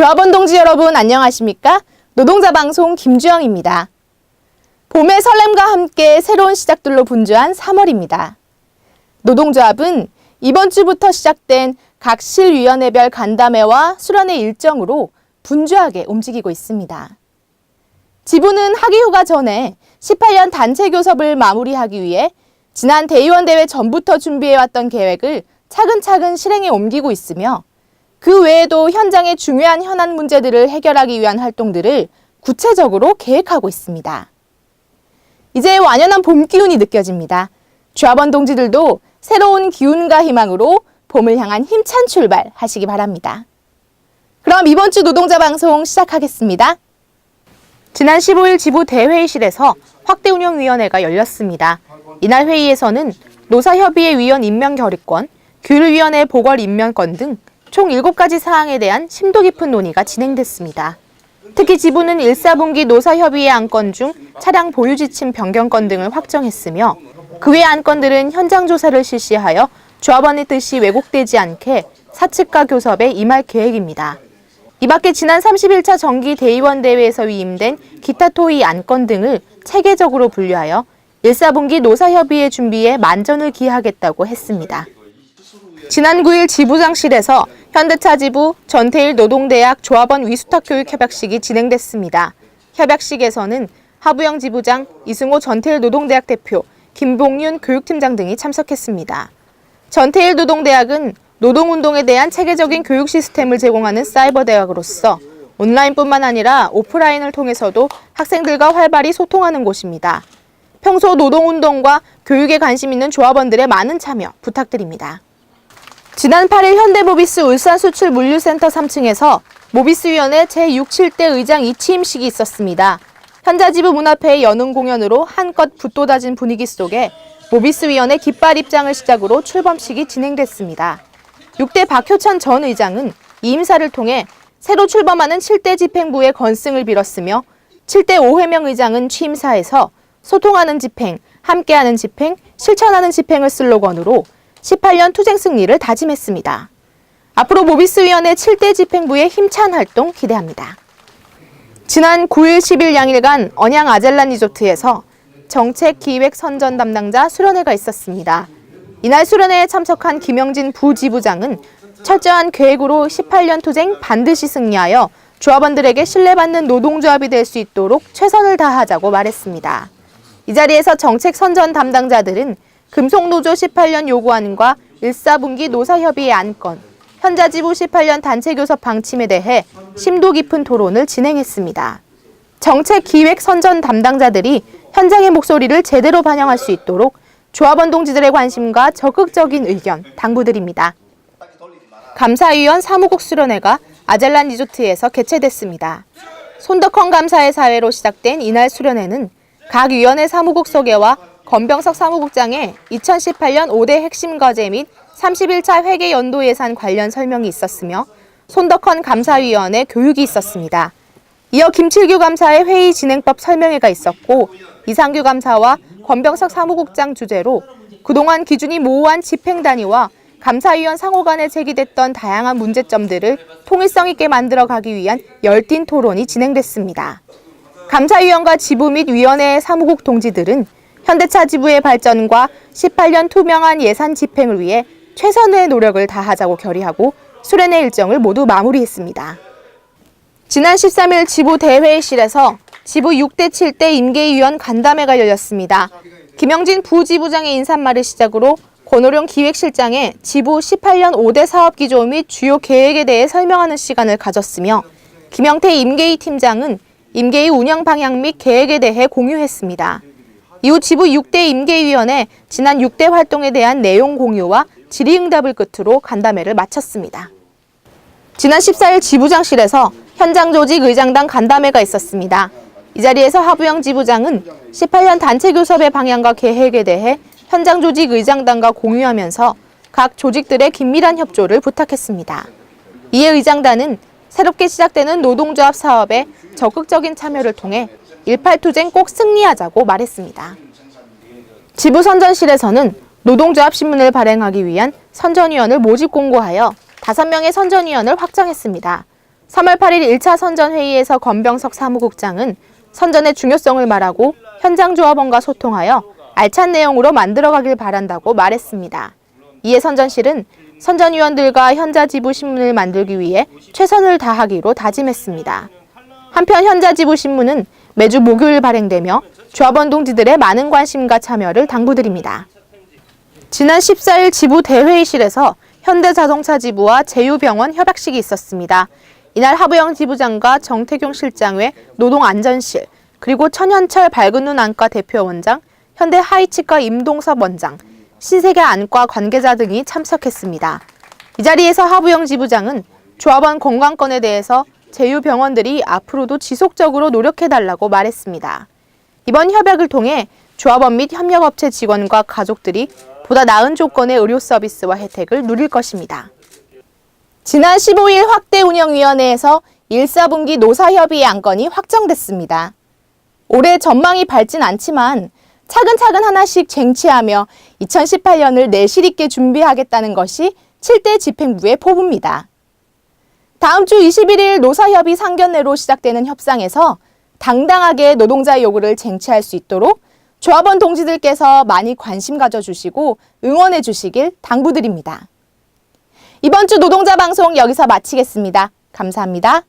조합원 동지 여러분 안녕하십니까? 노동자 방송 김주영입니다. 봄의 설렘과 함께 새로운 시작들로 분주한 3월입니다. 노동조합은 이번 주부터 시작된 각 실위원회별 간담회와 수련회 일정으로 분주하게 움직이고 있습니다. 지부는 학기휴가 전에 18년 단체 교섭을 마무리하기 위해 지난 대의원 대회 전부터 준비해왔던 계획을 차근차근 실행에 옮기고 있으며 그 외에도 현장의 중요한 현안 문제들을 해결하기 위한 활동들을 구체적으로 계획하고 있습니다. 이제 완연한 봄 기운이 느껴집니다. 조합원 동지들도 새로운 기운과 희망으로 봄을 향한 힘찬 출발하시기 바랍니다. 그럼 이번 주 노동자 방송 시작하겠습니다. 지난 15일 지부 대회의실에서 확대운영위원회가 열렸습니다. 이날 회의에서는 노사협의회 위원 임명 결의권, 규율위원회 보궐 임명권 등 총 7가지 사항에 대한 심도 깊은 논의가 진행됐습니다. 특히 지부는 1사분기 노사협의회 안건 중 차량 보유 지침 변경권 등을 확정했으며 그 외 안건들은 현장 조사를 실시하여 조합원의 뜻이 왜곡되지 않게 사측과 교섭에 임할 계획입니다. 이 밖에 지난 31차 정기 대의원 대회에서 위임된 기타 토의 안건 등을 체계적으로 분류하여 1사분기 노사협의회 준비에 만전을 기하겠다고 했습니다. 지난 9일 지부장실에서 현대차 지부 전태일 노동대학 조합원 위수탁 교육 협약식이 진행됐습니다. 협약식에서는 하부영 지부장, 이승호 전태일 노동대학 대표, 김봉윤 교육팀장 등이 참석했습니다. 전태일 노동대학은 노동운동에 대한 체계적인 교육 시스템을 제공하는 사이버 대학으로서 온라인뿐만 아니라 오프라인을 통해서도 학생들과 활발히 소통하는 곳입니다. 평소 노동운동과 교육에 관심 있는 조합원들의 많은 참여 부탁드립니다. 지난 8일 현대모비스 울산수출물류센터 3층에서 모비스위원회 제67대 의장 이취임식이 있었습니다. 현자지부 문 앞의 연응 공연으로 한껏 붓돋아진 분위기 속에 모비스위원회 깃발 입장을 시작으로 출범식이 진행됐습니다. 6대 박효천 전 의장은 이 임사를 통해 새로 출범하는 7대 집행부의 건승을 빌었으며 7대 오회명 의장은 취임사에서 소통하는 집행, 함께하는 집행, 실천하는 집행을 슬로건으로 18년 투쟁 승리를 다짐했습니다. 앞으로 모비스위원회 7대 집행부의 힘찬 활동 기대합니다. 지난 9일 10일 양일간 언양 아젤란 리조트에서 정책 기획 선전 담당자 수련회가 있었습니다. 이날 수련회에 참석한 김영진 부지부장은 철저한 계획으로 18년 투쟁 반드시 승리하여 조합원들에게 신뢰받는 노동조합이 될 수 있도록 최선을 다하자고 말했습니다. 이 자리에서 정책 선전 담당자들은 금속노조 18년 요구안과 1사분기 노사협의회 안건, 현자지부 18년 단체교섭 방침에 대해 심도 깊은 토론을 진행했습니다. 정책 기획 선전 담당자들이 현장의 목소리를 제대로 반영할 수 있도록 조합원 동지들의 관심과 적극적인 의견 당부드립니다. 감사위원 사무국 수련회가 아젤란 리조트에서 개최됐습니다. 손덕헌 감사의 사회로 시작된 이날 수련회는 각 위원회 사무국 소개와 권병석 사무국장의 2018년 5대 핵심 과제 및 31차 회계 연도 예산 관련 설명이 있었으며 손덕헌 감사위원회 교육이 있었습니다. 이어 김칠규 감사의 회의 진행법 설명회가 있었고 이상규 감사와 권병석 사무국장 주재로 그동안 기준이 모호한 집행단위와 감사위원 상호 간에 제기됐던 다양한 문제점들을 통일성 있게 만들어가기 위한 열띤 토론이 진행됐습니다. 감사위원과 지부 및 위원회 사무국 동지들은 현대차 지부의 발전과 18년 투명한 예산 집행을 위해 최선의 노력을 다하자고 결의하고 수련회 일정을 모두 마무리했습니다. 지난 13일 지부 대회의실에서 지부 6대 7대 임계위원 간담회가 열렸습니다. 김영진 부지부장의 인사말을 시작으로 권오룡 기획실장의 지부 18년 5대 사업기조 및 주요 계획에 대해 설명하는 시간을 가졌으며 김영태 임계위 팀장은 임계위 운영 방향 및 계획에 대해 공유했습니다. 이후 지부 6대 임계위원회 지난 6대 활동에 대한 내용 공유와 질의응답을 끝으로 간담회를 마쳤습니다. 지난 14일 지부장실에서 현장 조직 의장단 간담회가 있었습니다. 이 자리에서 하부영 지부장은 18년 단체 교섭의 방향과 계획에 대해 현장 조직 의장단과 공유하면서 각 조직들의 긴밀한 협조를 부탁했습니다. 이에 의장단은 새롭게 시작되는 노동조합 사업에 적극적인 참여를 통해 18투쟁 꼭 승리하자고 말했습니다. 지부 선전실에서는 노동조합 신문을 발행하기 위한 선전위원을 모집 공고하여 5명의 선전위원을 확정했습니다. 3월 8일 1차 선전회의에서 권병석 사무국장은 선전의 중요성을 말하고 현장 조합원과 소통하여 알찬 내용으로 만들어가길 바란다고 말했습니다. 이에 선전실은 선전위원들과 현자지부 신문을 만들기 위해 최선을 다하기로 다짐했습니다. 한편 현자지부 신문은 매주 목요일 발행되며 조합원 동지들의 많은 관심과 참여를 당부드립니다. 지난 14일 지부 대회의실에서 현대자동차 지부와 제휴병원 협약식이 있었습니다. 이날 하부영 지부장과 정태경 실장 외 노동안전실, 그리고 천현철 밝은눈 안과 대표원장, 현대 하이치과 임동섭 원장, 신세계 안과 관계자 등이 참석했습니다. 이 자리에서 하부영 지부장은 조합원 건강권에 대해서 제휴병원들이 앞으로도 지속적으로 노력해달라고 말했습니다. 이번 협약을 통해 조합원 및 협력업체 직원과 가족들이 보다 나은 조건의 의료 서비스와 혜택을 누릴 것입니다. 지난 15일 확대운영위원회에서 1, 4분기 노사협의 안건이 확정됐습니다. 올해 전망이 밝진 않지만 차근차근 하나씩 쟁취하며 2018년을 내실 있게 준비하겠다는 것이 7대 집행부의 포부입니다. 다음 주 21일 노사협의 상견례로 시작되는 협상에서 당당하게 노동자의 요구를 쟁취할 수 있도록 조합원 동지들께서 많이 관심 가져주시고 응원해 주시길 당부드립니다. 이번 주 노동자 방송 여기서 마치겠습니다. 감사합니다.